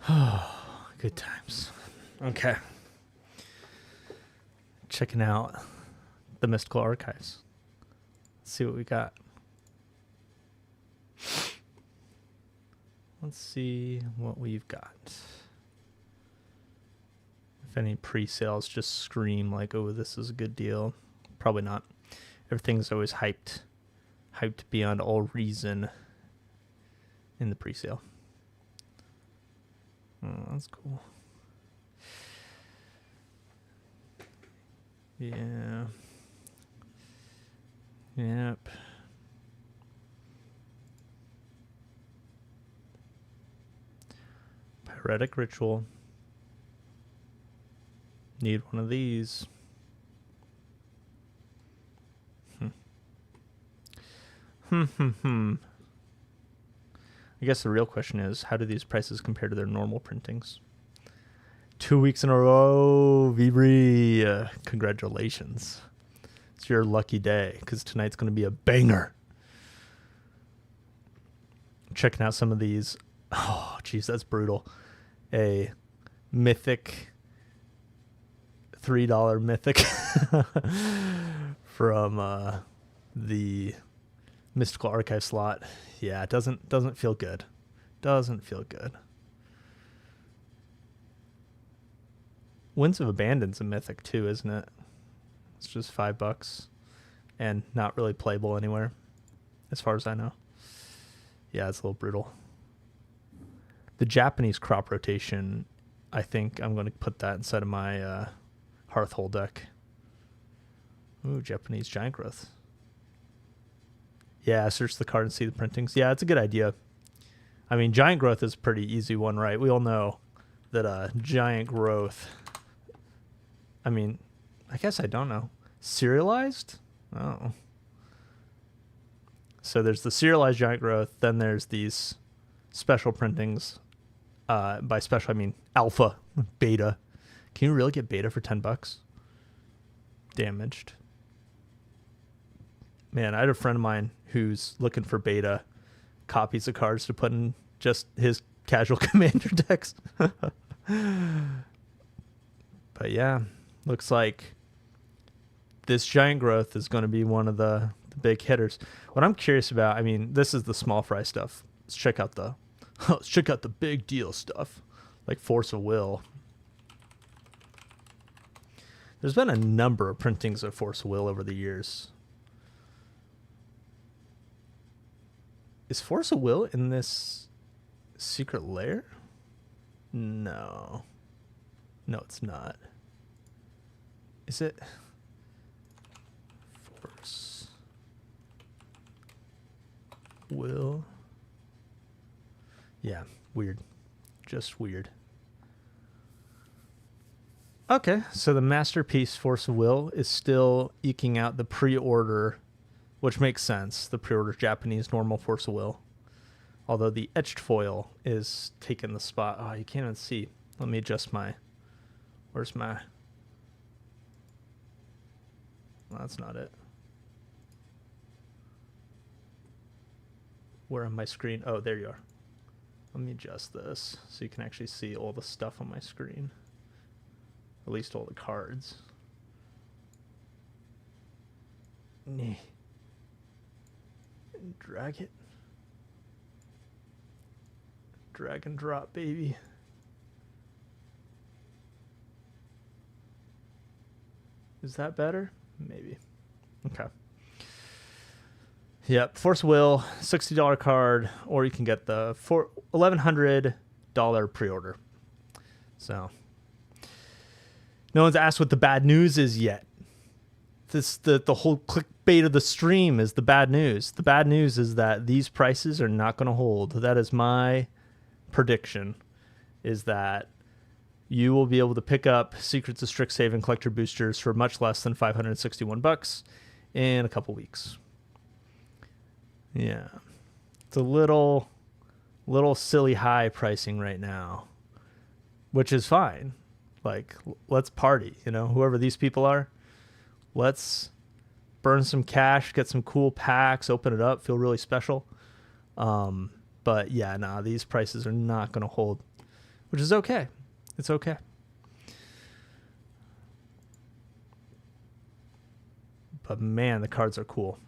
Oh, good times. Okay. Checking out the Mystical Archives. Let's see what we got. Let's see what we've got. If any pre-sales just scream like, oh, this is a good deal. Probably not. Everything's always hyped beyond all reason in the pre-sale. Oh, that's cool. Yeah. Yep. Pyretic Ritual. Need one of these. I guess the real question is, how do these prices compare to their normal printings? 2 weeks in a row, Vibri. Congratulations. It's your lucky day, because tonight's going to be a banger. Checking out some of these. Oh, geez, that's brutal. A mythic, $3 mythic from the Mystical Archive slot. Yeah, it doesn't feel good. Doesn't feel good. Winds of Abandon's a mythic too, isn't it? It's just $5 and not really playable anywhere, as far as I know. Yeah, it's a little brutal. The Japanese crop rotation, I think I'm going to put that inside of my Hearthhole deck. Ooh, Japanese Giant Growth. Yeah, search the card and see the printings. Yeah, it's a good idea. I mean, Giant Growth is a pretty easy one, right? We all know that Giant Growth... I mean, I guess I don't know. Serialized? Oh. So there's the serialized Giant Growth. Then there's these special printings. By special, I mean alpha, beta. Can you really get beta for $10? Damaged. Man, I had a friend of mine who's looking for beta copies of cards to put in just his casual commander decks. But yeah, looks like this Giant Growth is going to be one of the big hitters. What I'm curious about, I mean, this is the small fry stuff. Let's check out the big deal stuff, like Force of Will. There's been a number of printings of Force of Will over the years. Is Force of Will in this secret lair? No. No, it's not. Is it? Force Will. Yeah, weird. Just weird. Okay, so the Masterpiece Force of Will is still eking out the pre-order, which makes sense. The pre-order Japanese normal Force of Will. Although the etched foil is taking the spot. Oh, you can't even see. Let me adjust my... Where's my... Well, that's not it. Where on my screen? Oh, there you are. Let me adjust this so you can actually see all the stuff on my screen. At least all the cards. Drag it. Drag and drop, baby. Is that better? Maybe. Okay. Yep. Force Will, $60 card, or you can get the $1,100 pre-order. So, no one's asked what the bad news is yet. The whole clickbait of the stream is the bad news. The bad news is that these prices are not going to hold. That is my prediction, is that you will be able to pick up Secrets of Strixhaven collector boosters for much less than $561 in a couple weeks. Yeah. It's a little silly high pricing right now, which is fine. Like, let's party, you know, whoever these people are. Let's burn some cash, get some cool packs, open it up, feel really special. But yeah, nah, these prices are not going to hold. which is okay. It's okay. But man, the cards are cool.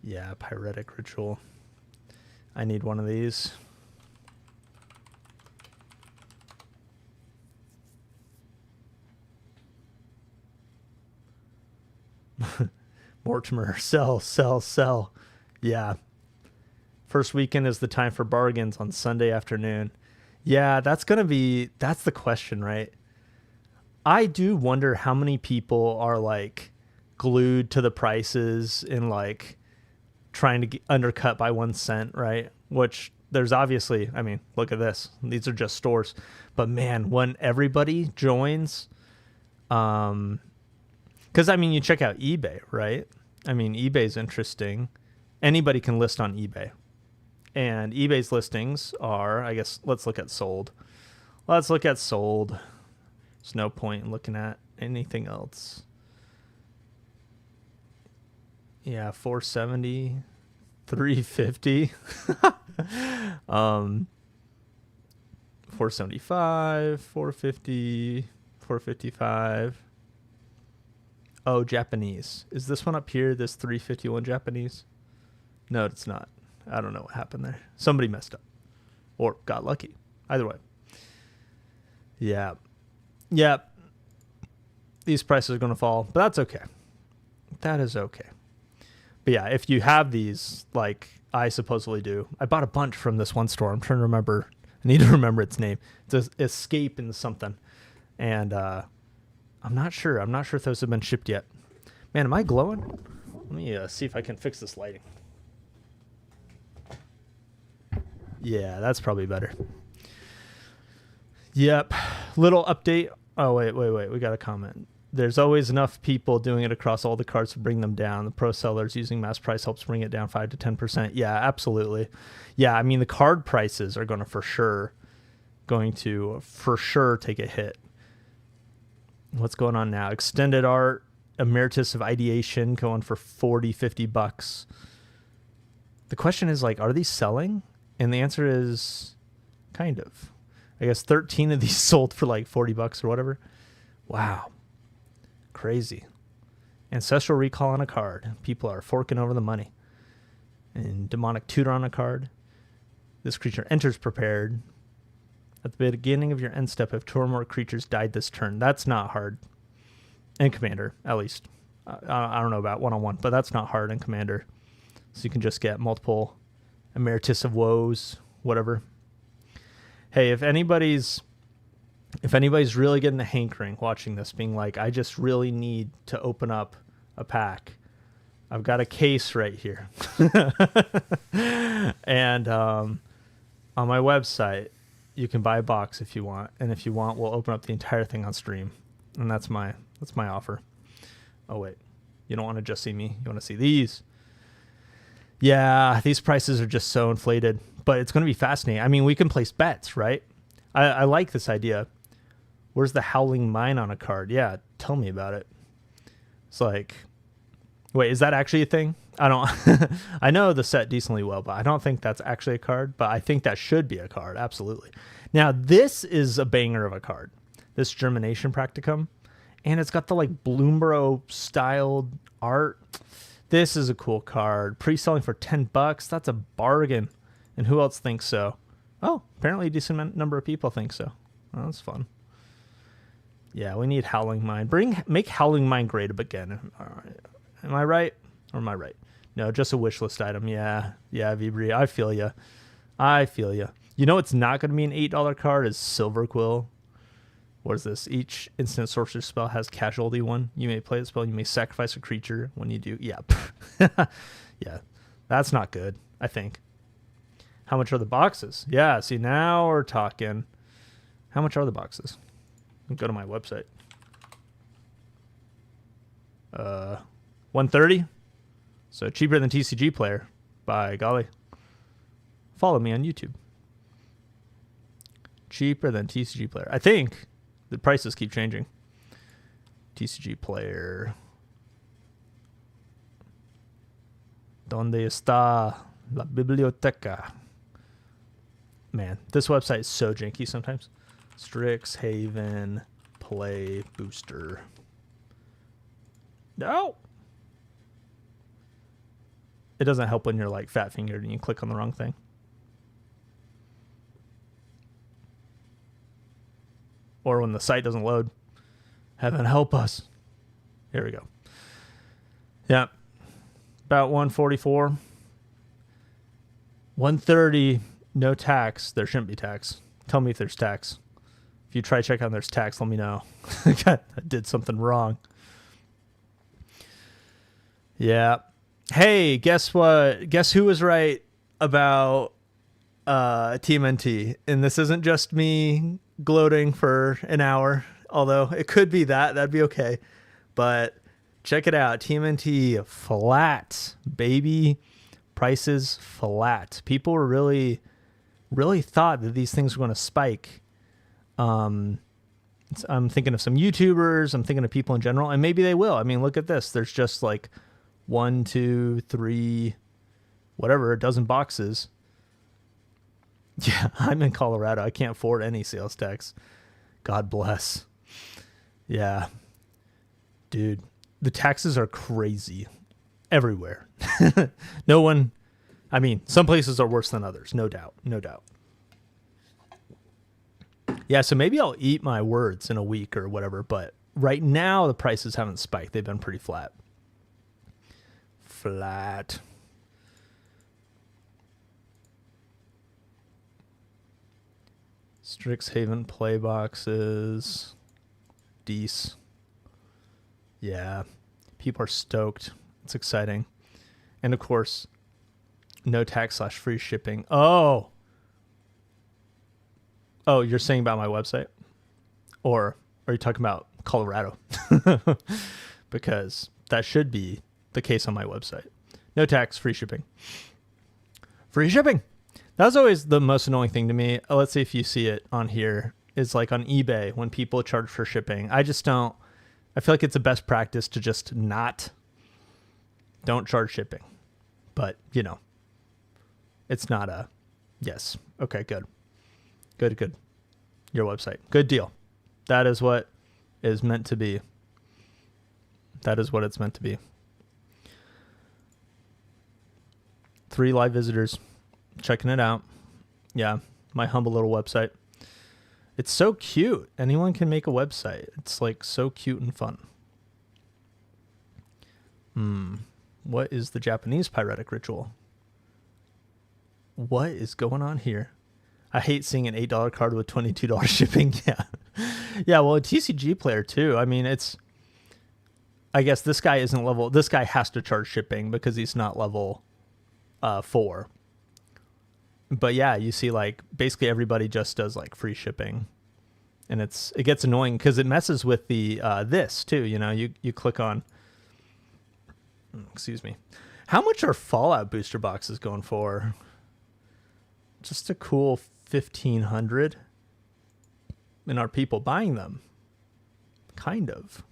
Yeah, Pyretic Ritual. I need one of these. Mortimer, sell, sell, sell. Yeah. First weekend is the time for bargains on Sunday afternoon. Yeah, that's the question, right? I do wonder how many people are like glued to the prices and like trying to get undercut by 1 cent, right? Which there's obviously, I mean, look at this. These are just stores. But man, when everybody joins, because I mean, you check out eBay, right? I mean, eBay's interesting. Anybody can list on eBay. And eBay's listings are, I guess, let's look at sold. Let's look at sold. There's no point in looking at anything else. Yeah, 470, 350, 475, 450, 455. Oh, Japanese. Is this one up here, this 351 Japanese? No, it's not. I don't know what happened there. Somebody messed up or got lucky. Either way. Yeah. Yeah. These prices are going to fall, but that's okay. That is okay. But yeah, if you have these, like I supposedly do, I bought a bunch from this one store. I'm trying to remember. I need to remember its name. It's Escape and something. And I'm not sure. I'm not sure if those have been shipped yet. Man, am I glowing? Let me see if I can fix this lighting. Yeah, that's probably better. Yep. Little update. Oh, wait. We got a comment. There's always enough people doing it across all the cards to bring them down. The pro sellers using mass price helps bring it down 5 to 10%. Yeah, absolutely. Yeah, I mean, the card prices are going to for sure take a hit. What's going on now? Extended art, emeritus of ideation going for $40-$50. The question is, like, are these selling? And the answer is kind of. I guess 13 of these sold for like $40 or whatever. Wow. Crazy. Ancestral recall on a card. People are forking over the money. And demonic tutor on a card. This creature enters prepared. At the beginning of your end step, if 2 or more creatures died this turn. That's not hard. In Commander, at least. I don't know about one-on-one, but that's not hard in Commander. So you can just get multiple emeritus of woes, whatever. Hey, if anybody's really getting a hankering watching this, being like, I just really need to open up a pack, I've got a case right here. And on my website, you can buy a box if you want. And if you want, we'll open up the entire thing on stream. And that's my offer. Oh, wait. You don't want to just see me. You want to see these. Yeah, these prices are just so inflated. But it's going to be fascinating. I mean, we can place bets, right? I like this idea. Where's the Howling Mine on a card? Yeah, tell me about it. It's like, wait, is that actually a thing? I don't. I know the set decently well, but I don't think that's actually a card. But I think that should be a card, absolutely. Now, this is a banger of a card. This Germination Practicum. And it's got the like Bloomborough styled art. This is a cool card. Pre-selling for $10. That's a bargain. And who else thinks so? Oh, apparently a decent number of people think so. Well, that's fun. Yeah, we need Howling Mine. Make Howling Mine great again. All right. Am I right? Or am I right? No, just a wish list item. Yeah, Vibri. I feel you. You know, it's not going to be an $8 card is Silver Quill. What is this? Each instant sorcerer spell has casualty 1. You may play the spell. You may sacrifice a creature when you do. Yeah. Yeah. That's not good, I think. How much are the boxes? Yeah, see, now we're talking. How much are the boxes? Go to my website. $130. So cheaper than TCG Player. By golly. Follow me on YouTube. Cheaper than TCG Player. I think the prices keep changing. TCG Player. ¿Dónde está? La Biblioteca. Man, this website is so janky sometimes. Strixhaven Play Booster. No! It doesn't help when you're like fat fingered and you click on the wrong thing. Or when the site doesn't load. Heaven help us. Here we go. Yeah. About 144. 130. No tax. There shouldn't be tax. Tell me if there's tax. If you try check out there's tax, let me know. I did something wrong. Yeah. Hey, guess what? Guess who was right about TMNT? And this isn't just me gloating for an hour, although it could be that. That'd be okay. But check it out. TMNT flat, baby. Prices flat. People were really thought that these things were going to spike. I'm thinking of some YouTubers. I'm thinking of people in general, and maybe they will. I mean, look at this. There's just like 1, 2, 3, whatever, a dozen boxes. Yeah, I'm in Colorado. I can't afford any sales tax. God bless. Yeah. Dude, the taxes are crazy everywhere. No one, I mean, some places are worse than others. No doubt. No doubt. Yeah, so maybe I'll eat my words in a week or whatever, but right now the prices haven't spiked. They've been pretty flat. Flat. Strixhaven play boxes. Dece. Yeah. People are stoked. It's exciting. And of course, no tax / free shipping. Oh, you're saying about my website? Or are you talking about Colorado? Because that should be the case on my website. No tax, free shipping. Free shipping. That was always the most annoying thing to me. Let's see if you see it on here. Is like on eBay when people charge for shipping. I feel like it's a best practice to just don't charge shipping. But, you know, it's not a, yes. Okay, good. Good. Your website. Good deal. That is what is meant to be. That is what it's meant to be. 3 live visitors checking it out. Yeah, my humble little website. It's so cute. Anyone can make a website. It's like so cute and fun. What is the Japanese pyretic ritual? What is going on here? I hate seeing an $8 card with $22 shipping. Yeah. Yeah, well, a TCG player too. I mean, I guess this guy isn't level. This guy has to charge shipping because he's not level 4. But yeah, you see like basically everybody just does like free shipping. And it gets annoying because it messes with the this too. You know, you click on, excuse me. How much are Fallout booster boxes going for? Just a cool 1,500. And are people buying them? Kind of.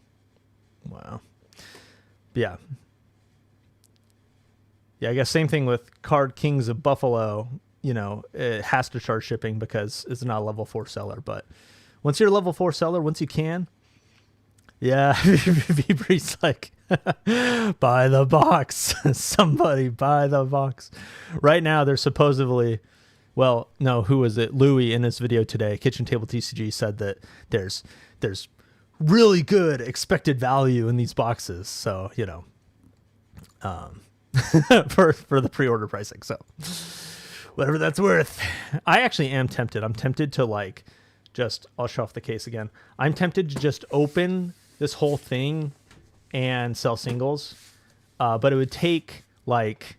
Wow. Yeah. Yeah, I guess same thing with Card Kings of Buffalo. You know, it has to charge shipping because it's not a level 4 seller. But once you're a level 4 seller, once you can, yeah, Vibri's like, buy the box. Somebody buy the box. Right now, they're supposedly, well, no, who was it? Louis in his video today, Kitchen Table TCG, said that there's really good expected value in these boxes. So, you know, for the pre-order pricing. So whatever that's worth. I actually am tempted. I'm tempted to like I'll show off the case again. I'm tempted to just open this whole thing and sell singles. But it would take like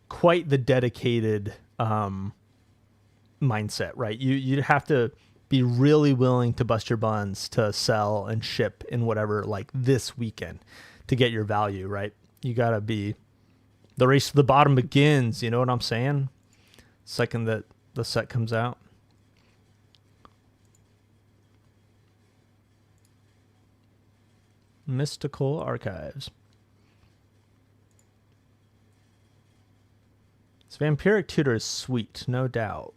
quite the dedicated mindset, right? You'd have to be really willing to bust your buns to sell and ship in whatever, like this weekend to get your value, right? You gotta be, the race to the bottom begins. You know what I'm saying? Second that the set comes out. Mystical Archives. This Vampiric Tutor is sweet, no doubt.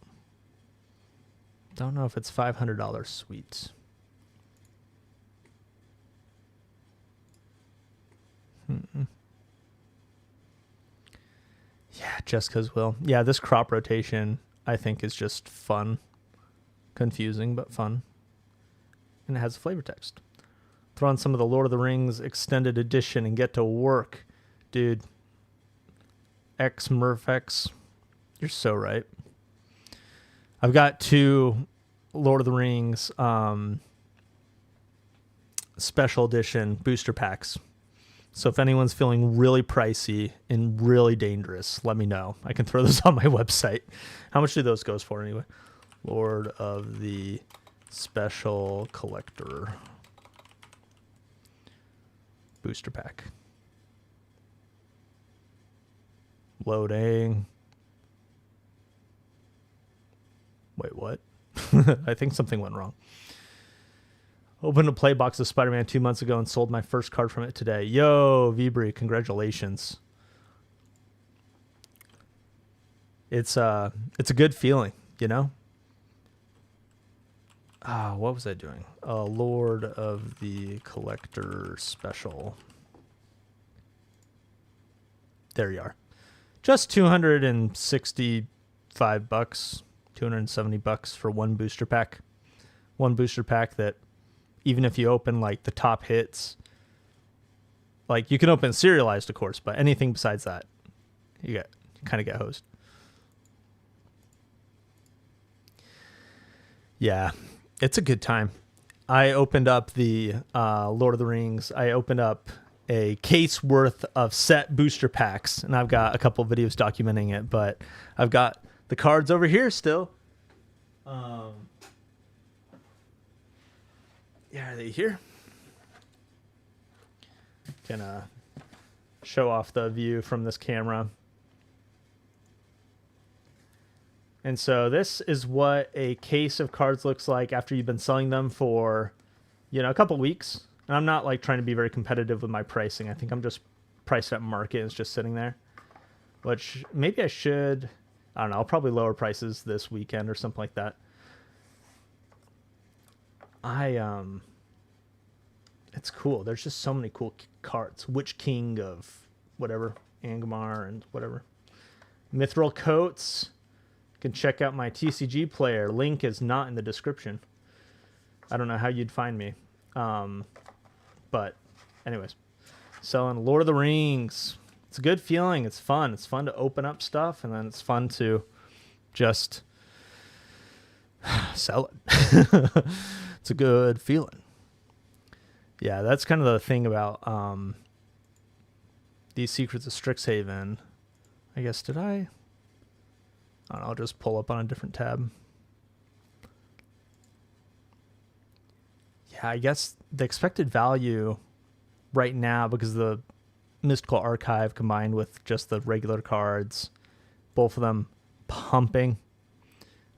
Don't know if it's $500 sweet. Yeah, just because will. Yeah, this crop rotation, I think, is just fun. Confusing, but fun. And it has a flavor text. Throw on some of the Lord of the Rings extended edition and get to work. Dude. X Murphex. You're so right. I've got 2 Lord of the Rings special edition booster packs. So if anyone's feeling really pricey and really dangerous, let me know. I can throw those on my website. How much do those go for anyway? Lord of the Special Collector booster pack. Loading. Wait, what? I think something went wrong. Opened a play box of Spider-Man 2 months ago and sold my first card from it today. Yo, Vibri, congratulations. It's a good feeling, you know? What was I doing? Lord of the Collector Special. There you are. Just $265, $270 for one booster pack. One booster pack that even if you open like the top hits, like you can open serialized, of course, but anything besides that, you kind of get hosed. Yeah, it's a good time. I opened up the Lord of the Rings. I opened up a case worth of set booster packs, and I've got a couple videos documenting it, but I've got the cards over here still. Yeah, are they here? Can show off the view from this camera. And so this is what a case of cards looks like after you've been selling them for, a couple weeks. And I'm not like trying to be very competitive with my pricing. I think I'm just priced at market and it's just sitting there. Which maybe I should, I don't know, I'll probably lower prices this weekend or something like that. It's cool. There's just so many cool cards. Witch King of whatever, Angmar and whatever. Mithril Coats. You can check out my TCG player. Link is not in the description. I don't know how you'd find me. But anyways, selling Lord of the Rings. It's a good feeling. It's fun. It's fun to open up stuff, and then it's fun to just sell it. It's a good feeling. Yeah, that's kind of the thing about these Secrets of Strixhaven. I guess, did I don't know, I'll just pull up on a different tab. Yeah, I guess the expected value right now, because the Mystical Archive combined with just the regular cards, both of them pumping.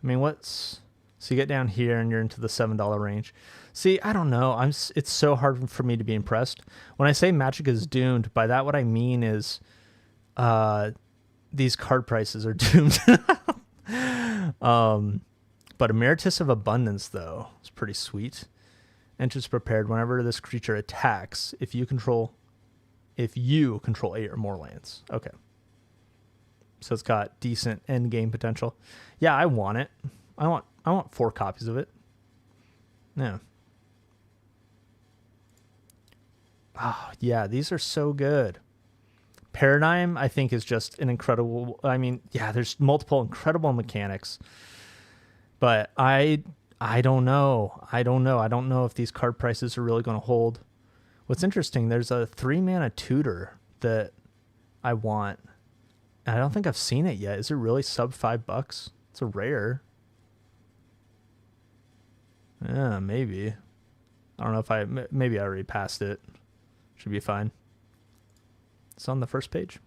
I mean, so you get down here and you're into the $7 range. See, I don't know. It's so hard for me to be impressed. When I say Magic is doomed, by that what I mean is these card prices are doomed. But Emeritus of Abundance, though, is pretty sweet. Enters prepared whenever this creature attacks if you control 8 or more lands. Okay. So it's got decent end game potential. Yeah, I want it. I want 4 copies of it. Yeah. Oh, yeah, these are so good. Paradigm, I think, is just an incredible... I mean, yeah, there's multiple incredible mechanics. But I don't know. I don't know if these card prices are really going to hold. What's interesting, there's a 3-mana tutor that I want. I don't think I've seen it yet. Is it really sub $5? It's a rare. Yeah, maybe. I don't know if maybe I already passed it. Should be fine. It's on the first page.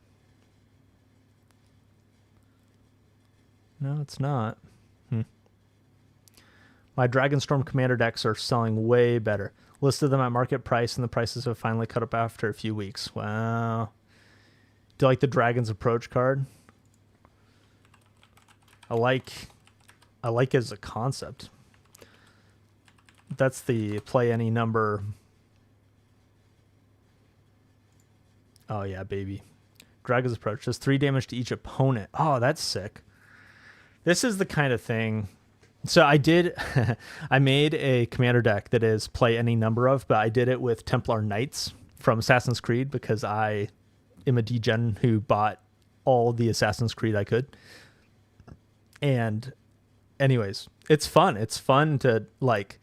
No, it's not. My Dragonstorm Commander decks are selling way better. Listed them at market price, and the prices have finally cut up after a few weeks. Wow. Do you like the Dragon's Approach card? I like it as a concept. That's the play any number. Oh yeah, baby. Dragon's Approach does 3 damage to each opponent. Oh, that's sick. This is the kind of thing. So I did, I made a commander deck that is play any number of, but I did it with Templar Knights from Assassin's Creed because I am a degen who bought all the Assassin's Creed I could. And anyways, it's fun. It's fun to like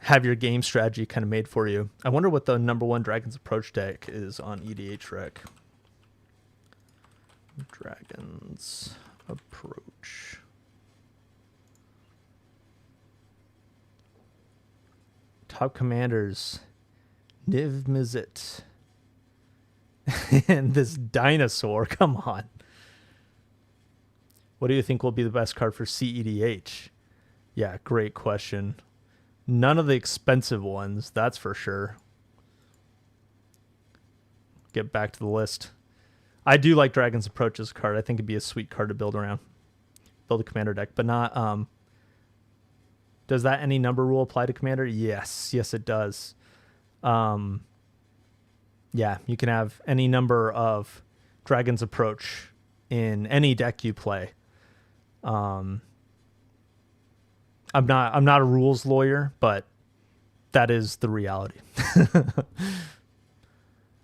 have your game strategy kind of made for you. I wonder what the #1 Dragon's Approach deck is on EDH Rec. Dragon's Approach. Top commanders, Niv Mizzet. And this dinosaur, come on. What do you think will be the best card for CEDH? Yeah, great question. None of the expensive ones, that's for sure. Get back to the list. I do like Dragon's Approach as a card. I think it'd be a sweet card to build around. Build a commander deck, but not... does that any number rule apply to commander? Yes. Yes, it does. Yeah, you can have any number of Dragon's Approach in any deck you play. I'm not a rules lawyer, but that is the reality.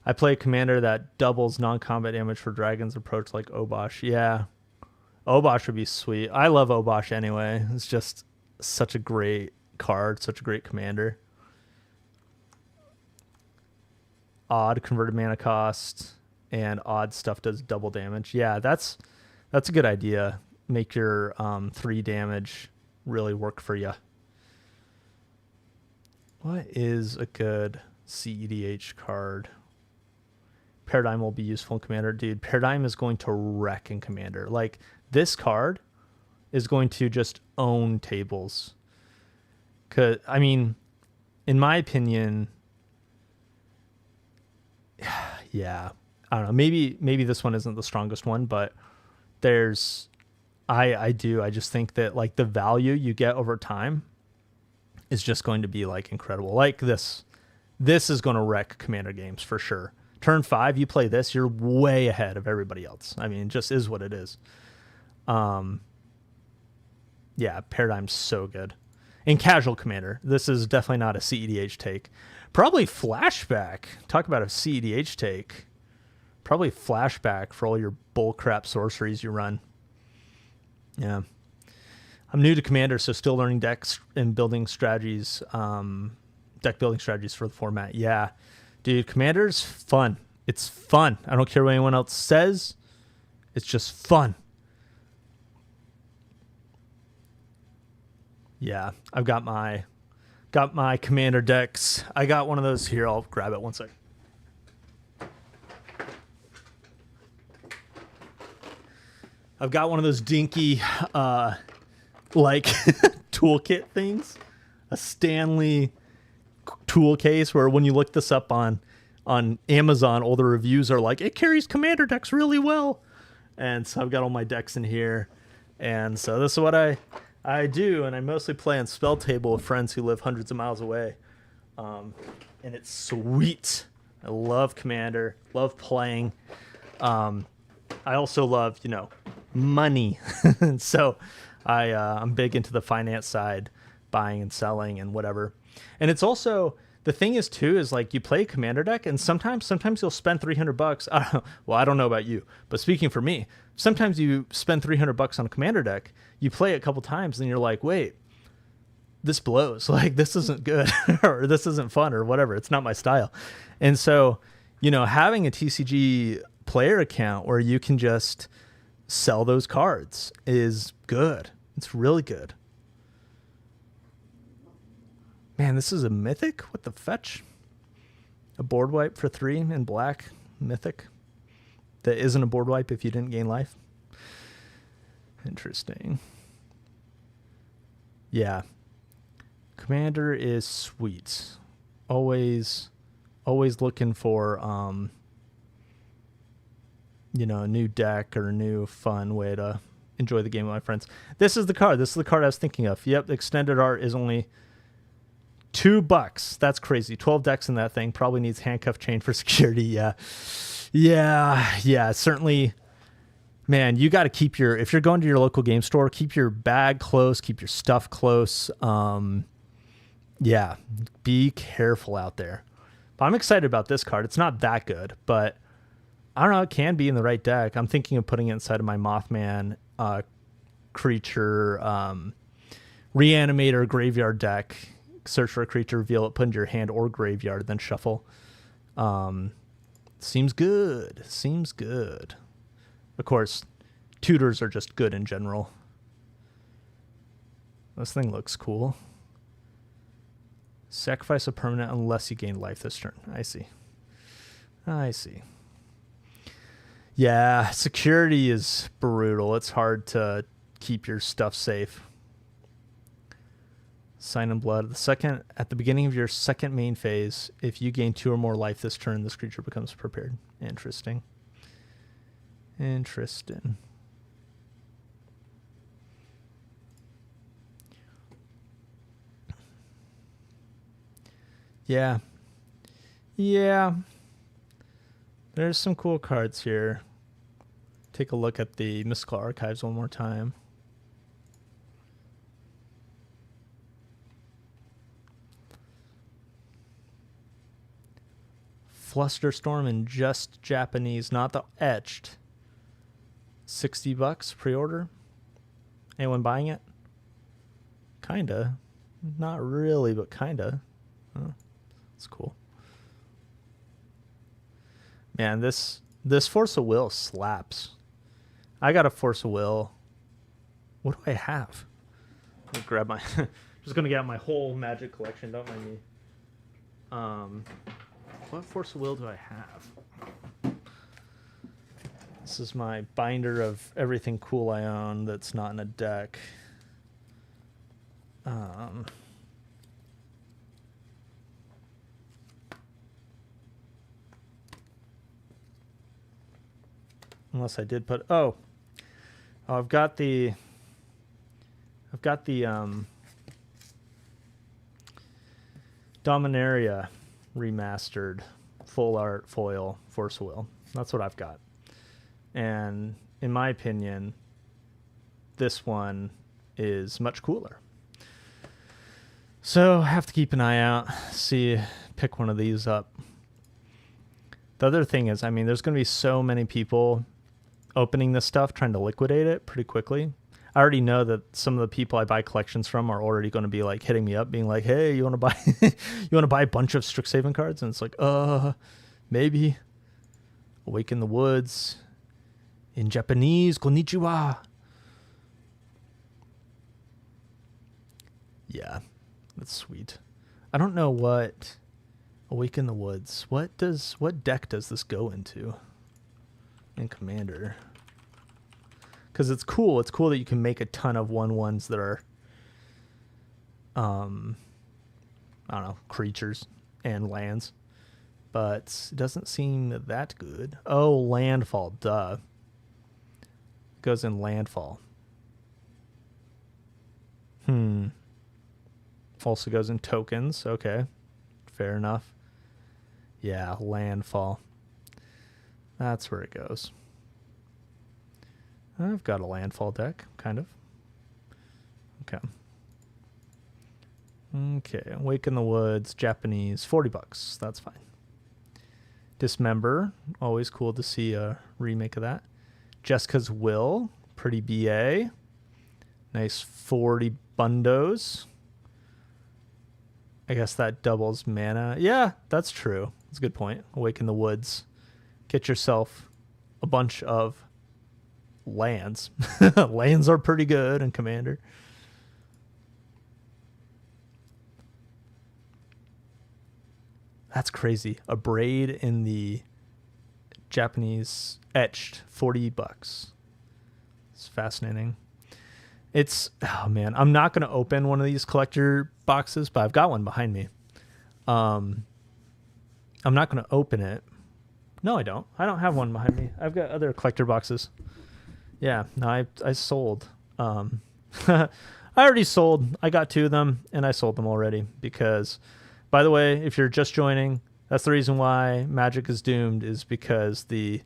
I play a commander that doubles non-combat damage for Dragon's Approach like Obosh. Yeah. Obosh would be sweet. I love Obosh anyway. It's just such a great card, such a great commander. Odd converted mana cost and odd stuff does double damage. Yeah, that's a good idea. Make your 3 damage really work for you. What is a good CEDH card? Paradigm will be useful in Commander. Dude, Paradigm is going to wreck in Commander. Like, this card is going to just own tables. 'Cause, I mean, in my opinion, yeah, I don't know. Maybe this one isn't the strongest one, but there's, I just think that like the value you get over time is just going to be like incredible. Like this is going to wreck Commander games for sure. Turn 5, you play this, you're way ahead of everybody else. I mean, it just is what it is. Yeah, Paradigm's so good. In casual Commander, this is definitely not a CEDH take. Probably Flashback. Talk about a CEDH take. Probably Flashback for all your bullcrap sorceries you run. Yeah. I'm new to Commander, so still learning decks and building strategies, deck building strategies for the format. Yeah. Dude, Commander's fun. It's fun. I don't care what anyone else says. It's just fun. Yeah, I've got my Commander decks. I got one of those here. I'll grab it one second. I've got one of those dinky like toolkit things. A Stanley tool case where when you look this up on Amazon, all the reviews are like, it carries Commander decks really well. And so I've got all my decks in here. And so this is what I do, and I mostly play on Spell Table with friends who live hundreds of miles away. And it's sweet. I love Commander, love playing. I also love, money. And so I'm big into the finance side, buying and selling and whatever. And it's also, the thing is too, is like you play a Commander deck and sometimes you'll spend $300. Well, I don't know about you, but speaking for me, sometimes you spend $300 on a Commander deck, you play it a couple times and you're like, wait, this blows. Like, this isn't good or this isn't fun or whatever. It's not my style. And so, having a TCG player account where you can just sell those cards is good. It's really good. Man, this is a mythic? What the fetch? A board wipe for 3 in black. Mythic. That isn't a board wipe if you didn't gain life. Interesting. Yeah. Commander is sweet. Always looking for, a new deck or a new fun way to enjoy the game with my friends. This is the card. This is the card I was thinking of. Yep, extended art is only $2. That's crazy. 12 decks in that thing. Probably needs handcuff chain for security. Yeah. Certainly, man, you got to keep your, if you're going to your local game store, keep your bag close, keep your stuff close. Yeah, be careful out there. But I'm excited about this card. It's not that good, but I don't know. It can be in the right deck. I'm thinking of putting it inside of my Mothman creature reanimator graveyard deck. Search for a creature, reveal it, put into your hand or graveyard, then shuffle. Seems good. Seems good. Of course, tutors are just good in general. This thing looks cool. Sacrifice a permanent unless you gain life this turn. I see. Yeah, security is brutal. It's hard to keep your stuff safe. Sign in blood. At the beginning of your second main phase, if you gain 2 or more life this turn, this creature becomes prepared. Interesting. Yeah. There's some cool cards here. Take a look at the Mystical Archives one more time. Flusterstorm and just Japanese, not the etched. $60 pre-order. Anyone buying it? Kinda. Not really, but kinda. Oh, that's cool. Man, this Force of Will slaps. I got a Force of Will. What do I have? Let me grab my just gonna get out my whole Magic collection, don't mind me. What Force of Will do I have? This is my binder of everything cool I own that's not in a deck. Unless I did put I've got the Dominaria remastered full art foil Force of Will. That's what I've got. And in my opinion, this one is much cooler. So I have to keep an eye out, pick one of these up. The other thing is, I mean, there's going to be so many people opening this stuff, trying to liquidate it pretty quickly. I already know that some of the people I buy collections from are already going to be like hitting me up, being like, "Hey, you want to buy, you want to buy a bunch of Strixhaven cards?" And it's like, maybe. Awake in the Woods, in Japanese, konnichiwa. Yeah, that's sweet. I don't know what Awake in the Woods. What deck does this go into? In Commander. Because it's cool. It's cool that you can make a ton of 1/1s that are, I don't know, creatures and lands. But it doesn't seem that good. Oh, Landfall, duh. It goes in Landfall. Also goes in tokens. Okay. Fair enough. Yeah, Landfall. That's where it goes. I've got a Landfall deck, kind of. Okay, Wake in the Woods, Japanese, $40. That's fine. Dismember, always cool to see a remake of that. Jessica's Will, pretty BA. Nice 40 bundos. I guess that doubles mana. Yeah, that's true. That's a good point. Awake in the Woods. Get yourself a bunch of lands. Lands are pretty good in Commander. That's crazy. A braid in the Japanese etched, $40. It's fascinating. Oh man, I'm not going to open one of these collector boxes, but I've got one behind me. I'm not going to open it. No, I don't. I don't have one behind me. I've got other collector boxes. Yeah, no, I sold. I already sold. I got 2 of them, and I sold them already because, by the way, if you're just joining, that's the reason why Magic is doomed is because I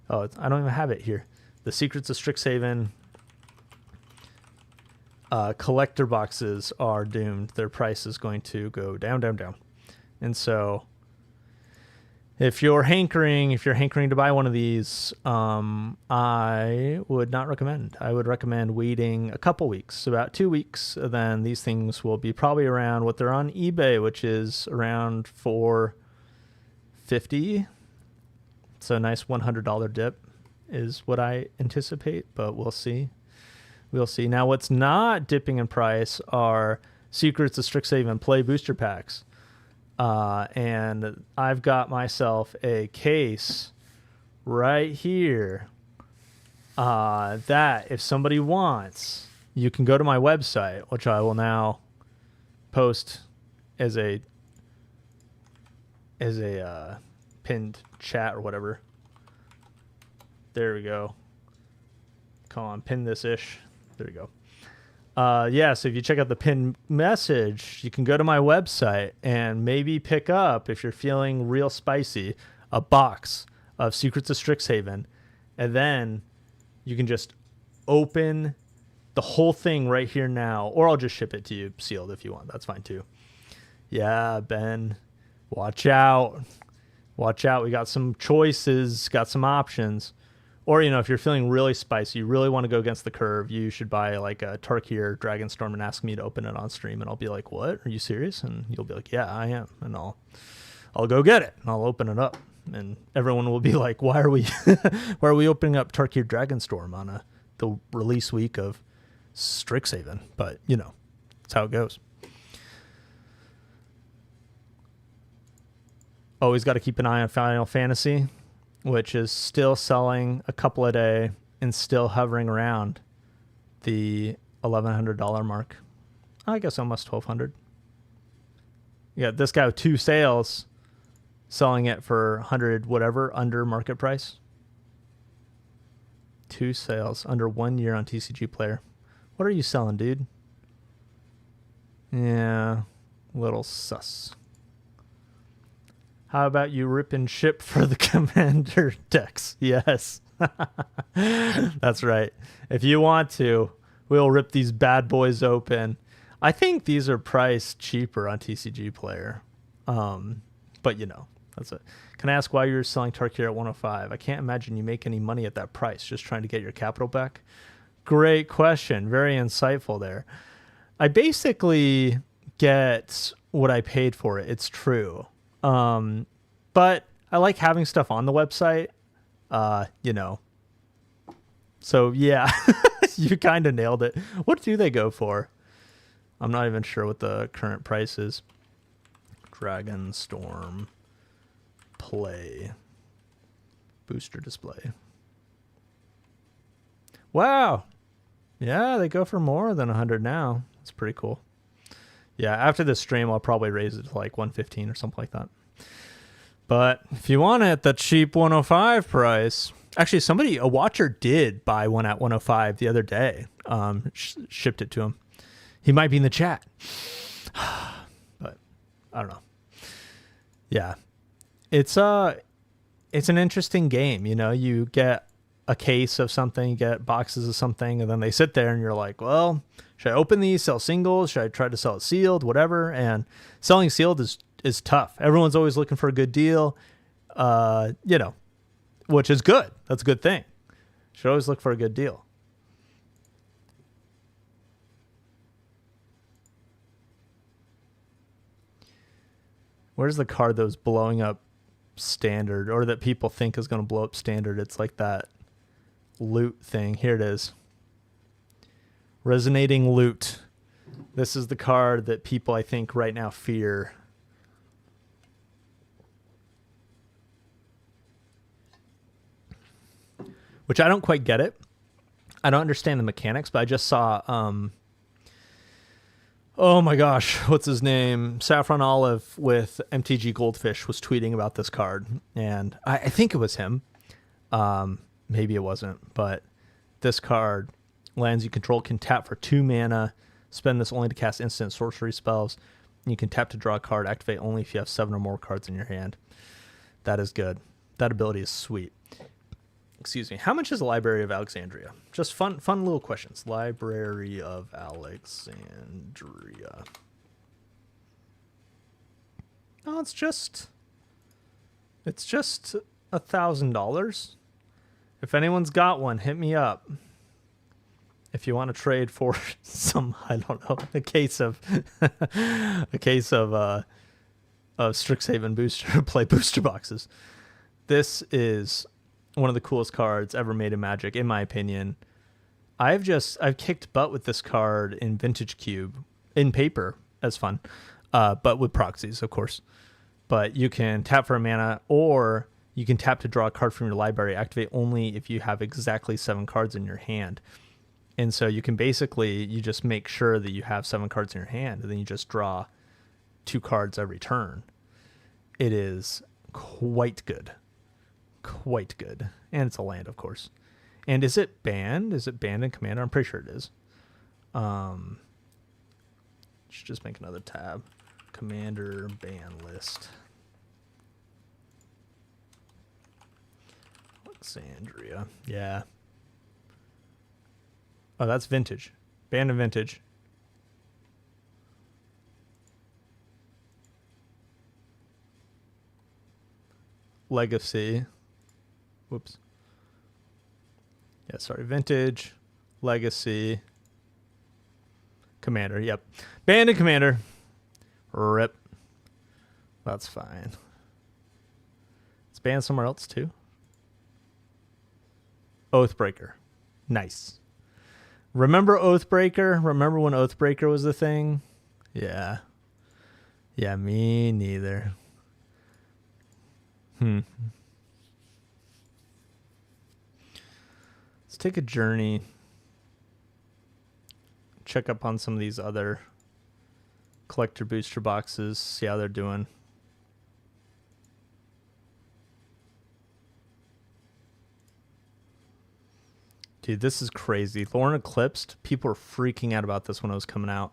don't even have it here. The Secrets of Strixhaven collector boxes are doomed. Their price is going to go down, down, down. And so if you're hankering to buy one of these, I would not recommend. I would recommend waiting a couple weeks, about 2 weeks. Then these things will be probably around what they're on eBay, which is around $450. So a nice $100 dip is what I anticipate, but we'll see. We'll see. Now, what's not dipping in price are Secrets of Strixhaven Play booster packs. And I've got myself a case right here that if somebody wants, you can go to my website, which I will now post as a pinned chat or whatever. There we go. Come on, pin this ish. There we go. So if you check out the pinned message, you can go to my website and maybe pick up, if you're feeling real spicy, a box of Secrets of Strixhaven. And then you can just open the whole thing right here now, or I'll just ship it to you sealed if you want. That's fine too. Yeah, Ben, watch out. Watch out. We got some choices, got some options. Or, if you're feeling really spicy, you really want to go against the curve, you should buy like a Tarkir Dragonstorm and ask me to open it on stream. And I'll be like, what? Are you serious? And you'll be like, yeah, I am. And I'll go get it and I'll open it up. And everyone will be like, why are we opening up Tarkir Dragonstorm on the release week of Strixhaven? But, that's how it goes. Always got to keep an eye on Final Fantasy, which is still selling a couple a day and still hovering around the $1,100 mark. I guess almost $1,200. Yeah, this guy with 2 sales selling it for 100 whatever under market price. 2 sales under 1 year on TCG Player. What are you selling, dude? Yeah, little sus. How about you rip and ship for the Commander decks? Yes. That's right. If you want to, we'll rip these bad boys open. I think these are priced cheaper on TCG Player. But that's it. Can I ask why you're selling Tarkir at 105? I can't imagine you make any money at that price, just trying to get your capital back. Great question. Very insightful there. I basically get what I paid for it. It's true. But I like having stuff on the website, so yeah, you kind of nailed it. What do they go for? I'm not even sure what the current price is. Dragonstorm Play booster display. Wow. Yeah, they go for more than 100 now. That's pretty cool. Yeah, after this stream, I'll probably raise it to like 115 or something like that. But if you want it at the cheap 105 price, actually a watcher did buy one at 105 the other day. Shipped it to him. He might be in the chat. But I don't know. Yeah. It's an interesting game, you get a case of something, you get boxes of something, and then they sit there and you're like, well, should I open these, sell singles? Should I try to sell it sealed? Whatever. And selling sealed is tough. Everyone's always looking for a good deal, which is good. That's a good thing. Should always look for a good deal. Where's the card that was blowing up Standard, or that people think is going to blow up Standard? It's like that loot thing. Here it is. Resonating Loot. This is the card that people, I think, right now fear. Which I don't quite get it. I don't understand the mechanics, but I just saw, oh my gosh, what's his name? Saffron Olive with MTG Goldfish was tweeting about this card. And I think it was him. Maybe it wasn't, but this card, lands you control can tap for 2 mana. Spend this only to cast instant sorcery spells. You can tap to draw a card. Activate only if you have 7 or more cards in your hand. That is good. That ability is sweet. Excuse me. How much is the Library of Alexandria? Just fun little questions. Library of Alexandria. Oh, it's just $1,000. If anyone's got one, hit me up. If you want to trade for some, I don't know, a case of Strixhaven booster play booster boxes. This is one of the coolest cards ever made in Magic, in my opinion. I've kicked butt with this card in Vintage Cube in paper as fun, but with proxies, of course. But you can tap for a mana, or you can tap to draw a card from your library. Activate only if you have exactly 7 cards in your hand. And so you can basically, you just make sure that you have 7 cards in your hand, and then you just draw 2 cards every turn. It is quite good. Quite good. And it's a land, of course. And is it banned? Is it banned in Commander? I'm pretty sure it is. Should just make another tab. Commander ban list. Alexandria. Yeah. Oh, that's vintage. Banned in vintage. Legacy. Whoops. Yeah, sorry. Vintage. Legacy. Commander. Yep. Banned in Commander. Rip. That's fine. It's banned somewhere else too. Oathbreaker. Nice. Remember Oathbreaker? Remember when Oathbreaker was the thing? Yeah. Yeah, me neither. Let's take a journey. Check up on some of these other collector booster boxes. See how they're doing. Dude, this is crazy. Thorn Eclipsed, people were freaking out about this when it was coming out.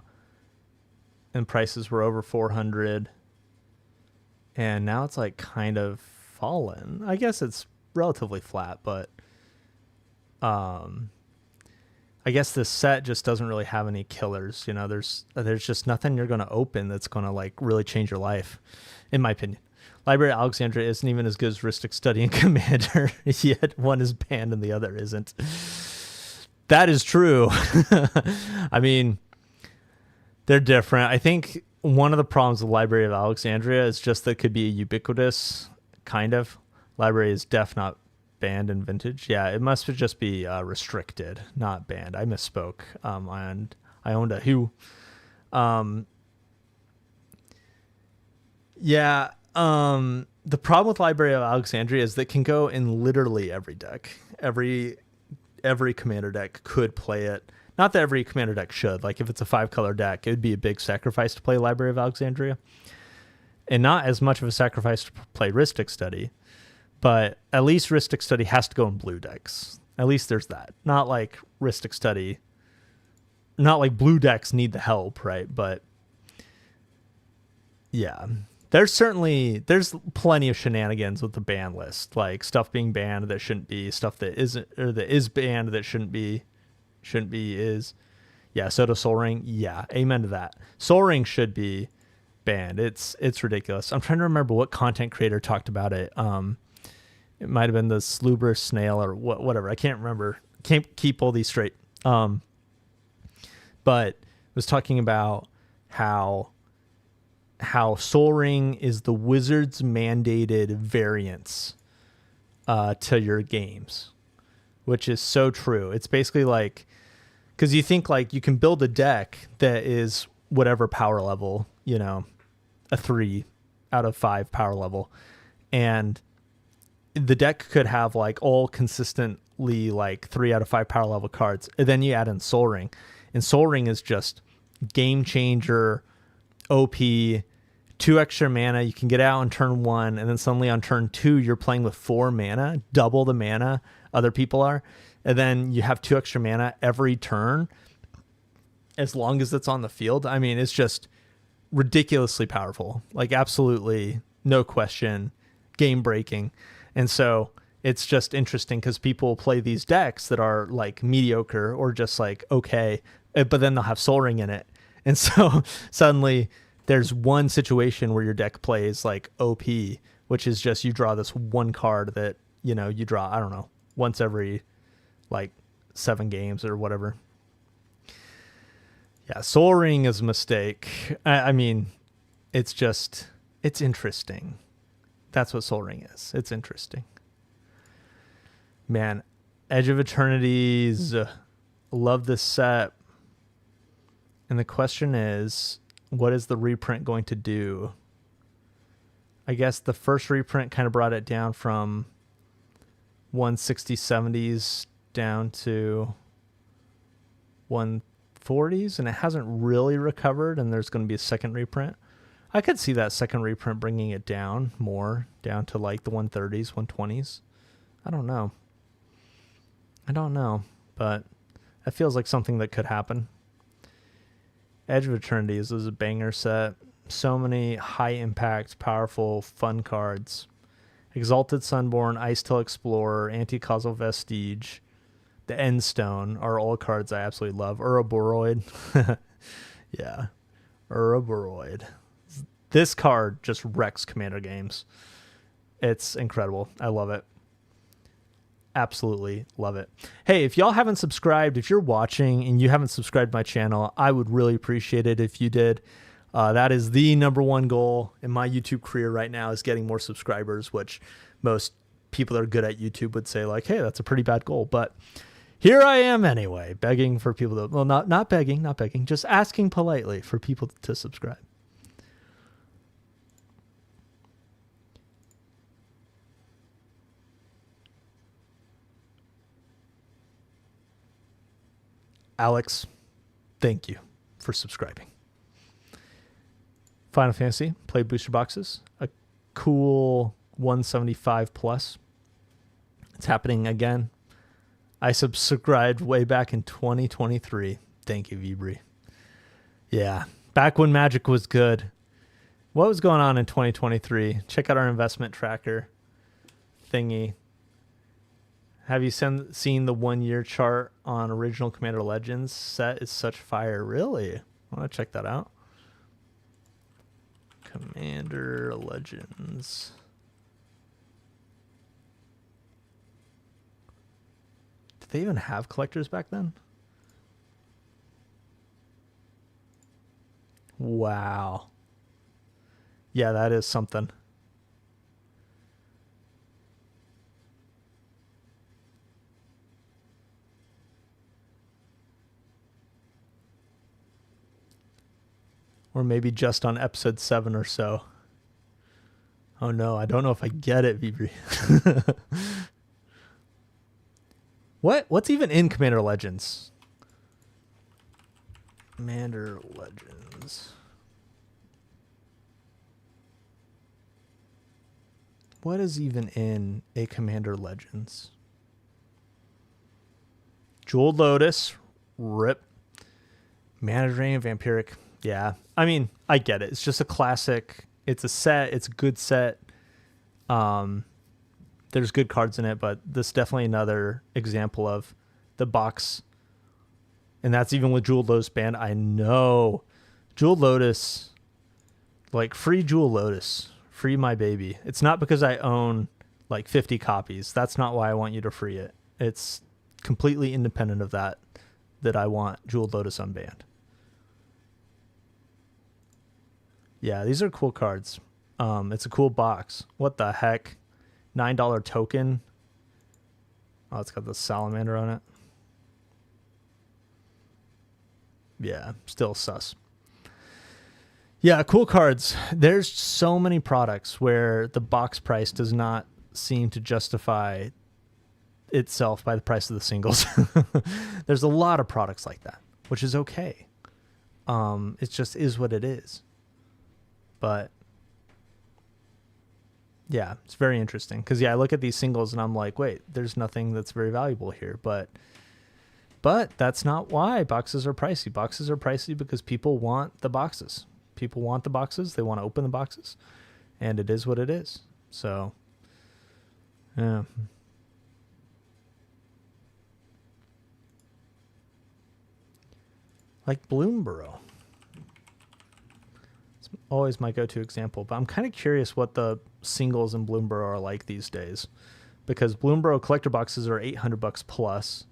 And prices were over 400. And now it's like kind of fallen. I guess it's relatively flat, but I guess this set just doesn't really have any killers. You know, there's just nothing you're going to open that's going to like really change your life, in my opinion. Library of Alexandria isn't even as good as Rhystic Study and Commander, yet one is banned and the other isn't. That is true. I mean, they're different. I think one of the problems with Library of Alexandria is just that it could be ubiquitous, kind of. Library is not banned in vintage. Yeah, it must just be restricted, not banned. I misspoke. And I owned a Who. Yeah. The problem with Library of Alexandria is that it can go in literally every deck. Every commander deck could play it. Not that every commander deck should. Like if it's a 5-color deck, it would be a big sacrifice to play Library of Alexandria. And not as much of a sacrifice to play Rhystic Study. But at least Rhystic Study has to go in blue decks. At least there's that. Not like Rhystic Study. Not like blue decks need the help, right? But yeah. There's plenty of shenanigans with the ban list, like stuff being banned that shouldn't be, stuff that isn't, or that is banned that shouldn't be is. Yeah, Soda Soul Ring. Yeah, amen to that. Soul Ring should be banned. It's ridiculous. I'm trying to remember what content creator talked about it. It might have been the Slubber Snail or whatever. I can't remember. Can't keep all these straight. But was talking about how Soul Ring is the Wizards mandated variance to your games, which is so true. It's basically like, because you think like you can build a deck that is whatever power level, you know, a 3 out of 5 power level, and the deck could have like all consistently like 3 out of 5 power level cards, and then you add in Soul Ring, and Soul Ring is just game changer, OP, 2 extra mana. You can get out on turn 1, and then suddenly on turn 2 you're playing with 4 mana, double the mana other people are. and then you have 2 extra mana every turn as long as it's on the field. I mean, it's just ridiculously powerful, like absolutely no question, game breaking. And so it's just interesting because people play these decks that are like mediocre or just like okay, but then they'll have Soul Ring in it. And so suddenly there's one situation where your deck plays like OP, which is just you draw this one card that, you know, you draw, I don't know, once every like 7 games or whatever. Yeah, Soul Ring is a mistake. I mean, it's interesting. That's what Soul Ring is. It's interesting. Man, Edge of Eternities, love this set. And the question is, what is the reprint going to do? I guess the first reprint kind of brought it down from 160, 70s down to 140s, and it hasn't really recovered, and there's going to be a second reprint. I could see that second reprint bringing it down more, down to like the 130s, 120s. I don't know, but it feels like something that could happen. Edge of Eternities is a banger set. So many high impact, powerful, fun cards. Exalted Sunborn, Icetail Explorer, Anti-Causal Vestige, the Endstone are all cards I absolutely love. Ouroboros. Yeah. Ouroboros. This card just wrecks Commander games. It's incredible. I love it. Absolutely love it. Hey, if y'all haven't subscribed, if you're watching and you haven't subscribed to my channel, I would really appreciate it if you did. That is the #1 goal in my YouTube career right now, is getting more subscribers, which most people that are good at YouTube would say like, hey, that's a pretty bad goal. But here I am anyway, begging for people to, well, not begging, just asking politely for people to subscribe. Alex, thank you for subscribing. Final Fantasy, play booster boxes. A cool 175 plus. It's happening again. I subscribed way back in 2023. Thank you, Vibri. Yeah, back when Magic was good. What was going on in 2023? Check out our investment tracker thingy. Have you seen the 1-year chart on original Commander Legends? Set is such fire. Really? I want to check that out. Commander Legends. Did they even have collectors back then? Wow. Yeah, that is something. Or maybe just on episode 7 or so. Oh no, I don't know if I get it, Vibri. What's even in Commander Legends? Commander Legends. What is even in a Commander Legends? Jeweled Lotus, rip. Mana Drain, Vampiric. Yeah, I mean, I get it. It's just a classic. It's a set. It's a good set. There's good cards in it, but this is definitely another example of the box. And that's even with Jeweled Lotus banned. I know. Jeweled Lotus, like free Jeweled Lotus. Free my baby. It's not because I own like 50 copies. That's not why I want you to free it. It's completely independent of that I want Jeweled Lotus unbanned. Yeah, these are cool cards. It's a cool box. What the heck? $9 token. Oh, it's got the salamander on it. Yeah, still sus. Yeah, cool cards. There's so many products where the box price does not seem to justify itself by the price of the singles. There's a lot of products like that, which is okay. It just is what it is. But Yeah, it's very interesting because I look at these singles and I'm like, wait, there's nothing that's very valuable here, but that's not why boxes are pricey. Boxes are pricey because people want the boxes. People want the boxes. They want to open the boxes, and it is what it is. So, yeah. Like Bloomborough. It's always my go-to example, but I'm kind of curious what the singles in Bloomborough are like these days, because Bloomborough collector boxes are $800 plus.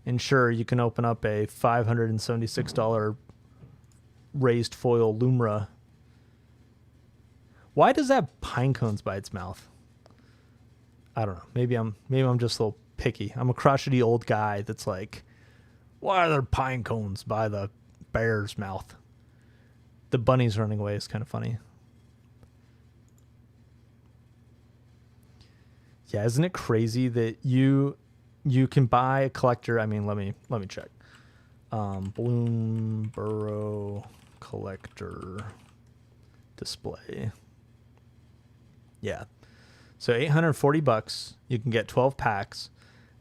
And sure, you can open up a $576 raised foil Lumra. Why does that have pine cones by its mouth? I don't know. Maybe I'm just a little picky. I'm a crotchety old guy that's like, why are there pine cones by the bear's mouth? The bunny's running away is kind of funny. Yeah, isn't it crazy that you can buy a collector? I mean, let me check. Bloomborough collector display. Yeah. So $840, you can get 12 packs,